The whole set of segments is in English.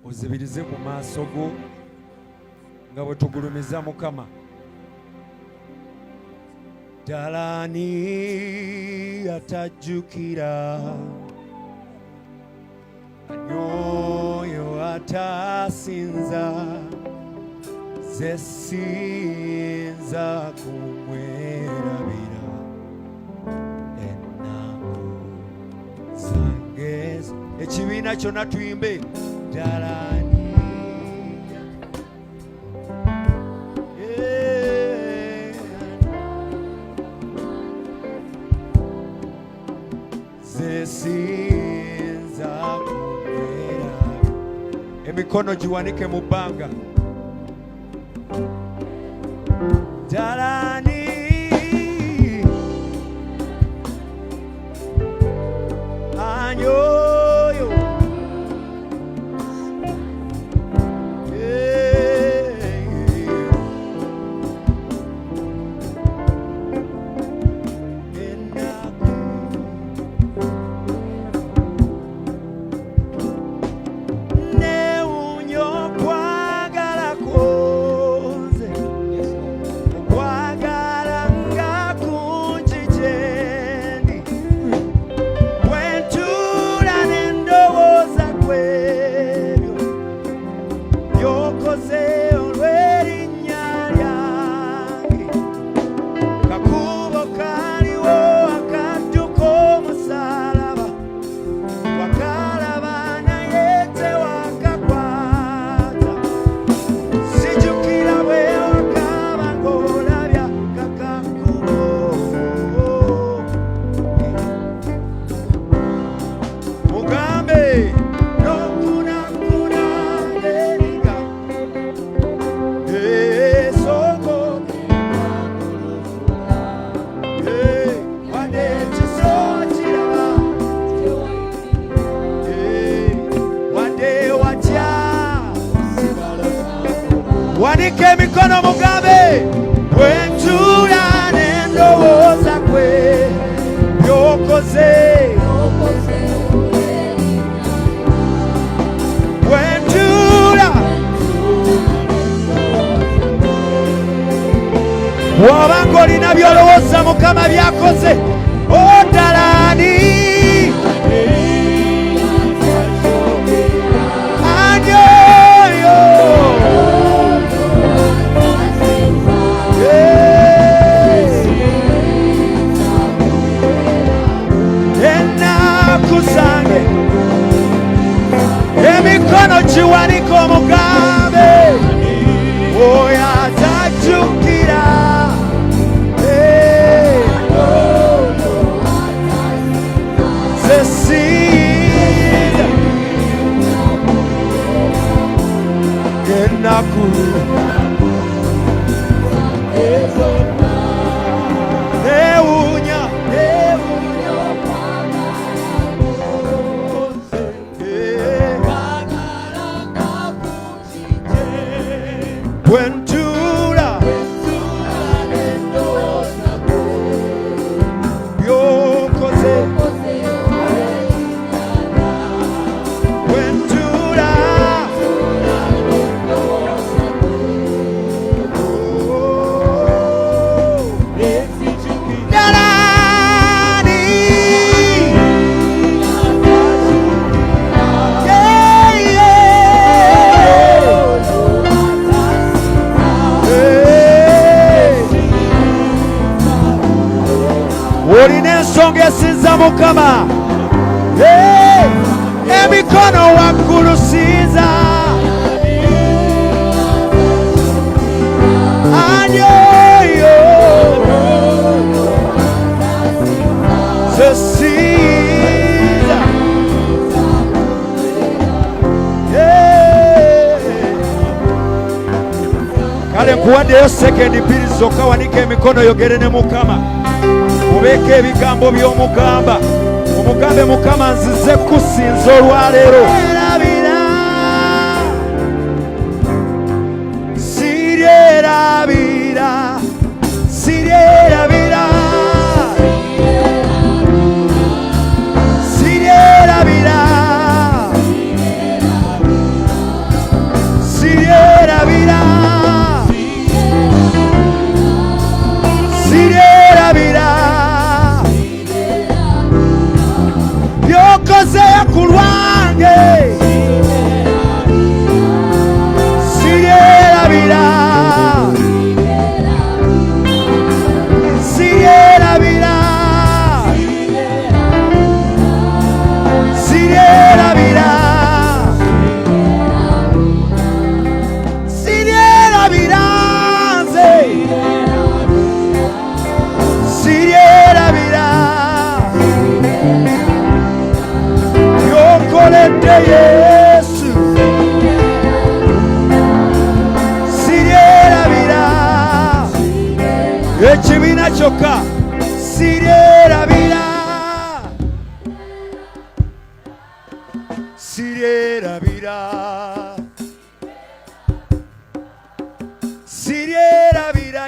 ozibirize mu maaso go nga bwe tugulumiza Mukama. Ddala ani atajjukira, ani oyo atasinza, ze sinza kumwerabira ennaku zange. Ekibiina kyonna tuyimbe ddala ani Sinza kumwera. Emikono giwanike mu bbanga. Ddala ani ani oyo wanike emikono mugambe, bwentuula n'endowooza kwe byokoze. Bwentuula bw'oba ng'olina by'olowooza Mukama byakoze, ddala ani ani oyo zange. Emikono giwanike omugambe, oyo atajjukira. Ze sinza ennaku ewunya bwentuula byokoze. Bwentuula ddala ani olina ensonga esinza Mukama, emikono waggulu sinza. Ani oyo ze sinza. Kale nkuwaddeyo sekendi bbiri zokka, wanika emikono yogere ne Mukama. Mubeeko ebigambo by'omugamba, omugambe Mukama nzize kusinza olwaleero. Siryerabira, Siryerabira, Siryerabira,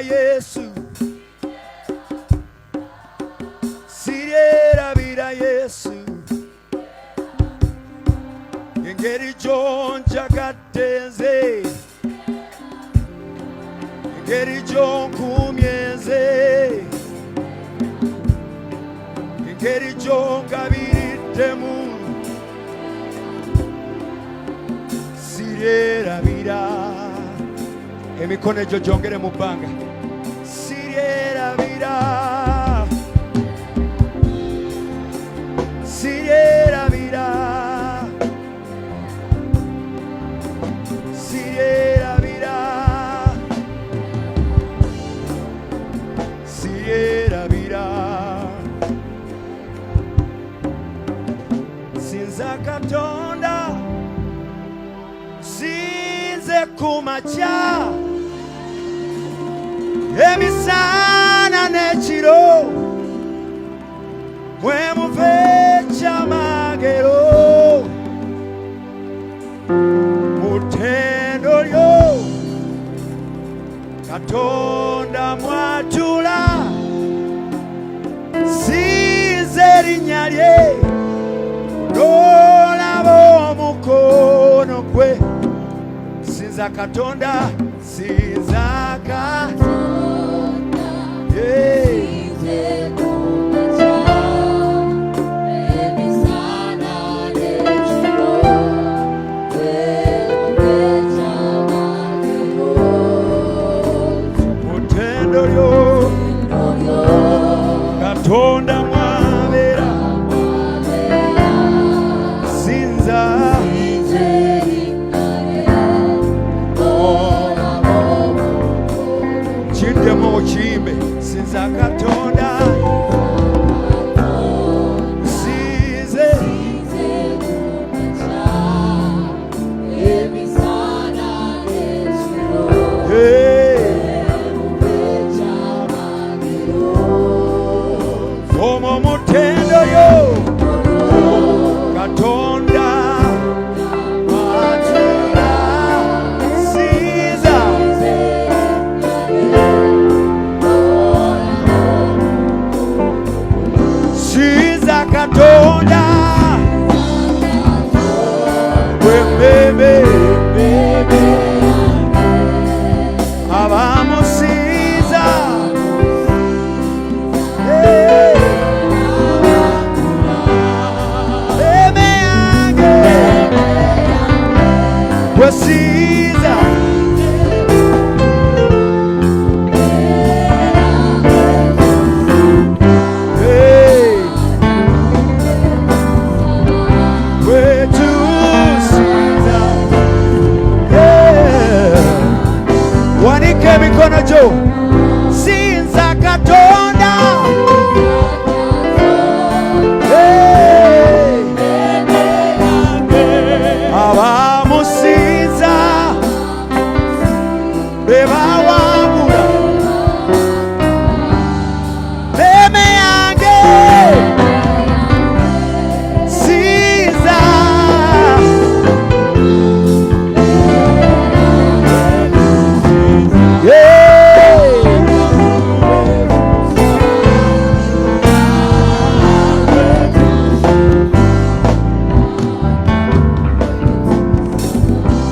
Yesu, Siryerabira Yesu, engeri gy'onjagadde nze, engeri gy'onkuumye nze, engeri gy'ongabiriddemu, Siryerabira. Emikono egyo gyongere mu bbanga. Siryerabira, Siryerabira, Siryerabira, Siryerabira. Sinza Katonda, sinze ku makya, emisana n'ekiro, mwe muva ekyamagero, mu ttendo lyo Katonda mwatula, sinze erinnya lye, n'olaba omukono gwe. Sinza Katonda, sinza Katonda, sinze ku makya, emisana n'ekiro, mwe muva ekyamagero, mu ttendo lyo Katonda mwabeera, sinza kiddemu okiyimbe. Sinza Katonda, sinze omwo mu ttendo lyo Katonda mwatula, sinza sinza Katonda, wembebe abamusinza, eme yange wesinza, wanika emikono gyo. Sinza Katonda, abamusinza bebawabula, eme yange sinza,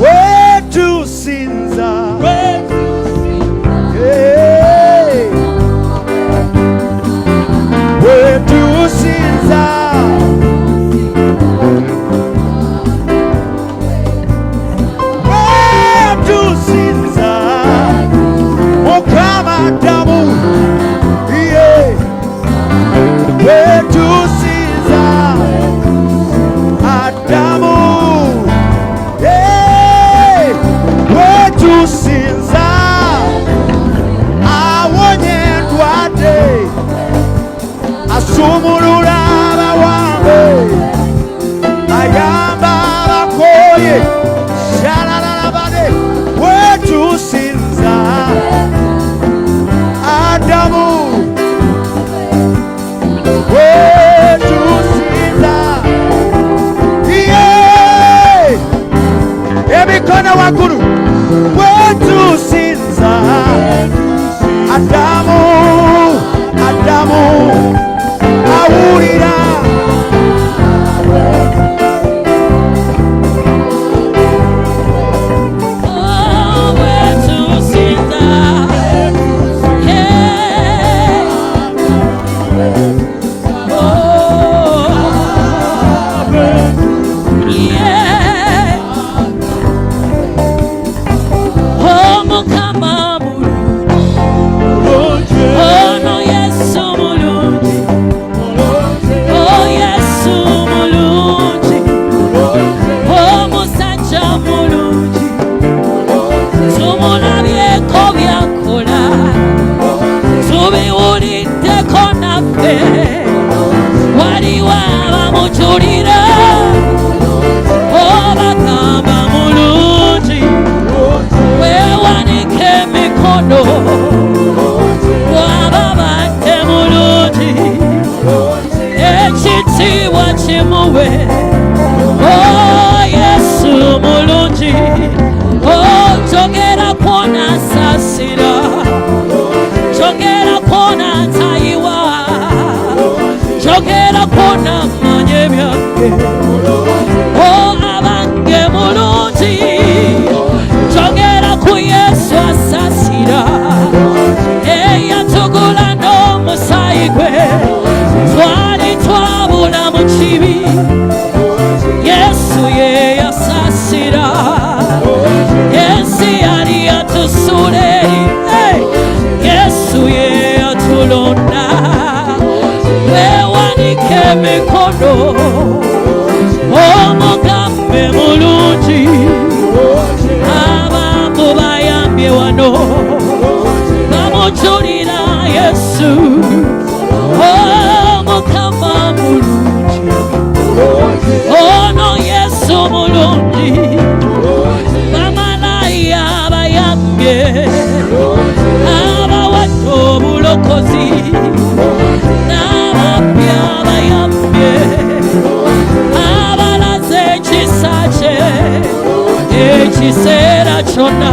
wetu sinza, wetu sinza, wetu sinza, Mukama damu, wetu sinza Adamu, wetu sinza awonye endwadde, asumulula abawambe, ayamba abakooye, shalalalabane, wetu sinza Adamu, wetu sinza, emikono waggulu, wetu sinza Adamu, Adamu, awulira. Omugambe mulungi abantu bayambye wano bamujulira Yesu. Mukama mulungi, ono Yesu mulungi, bamalaya bayambye abawadde obulokozi n'abapya bayambye abalaze ekisa kye ekiseera kyonna.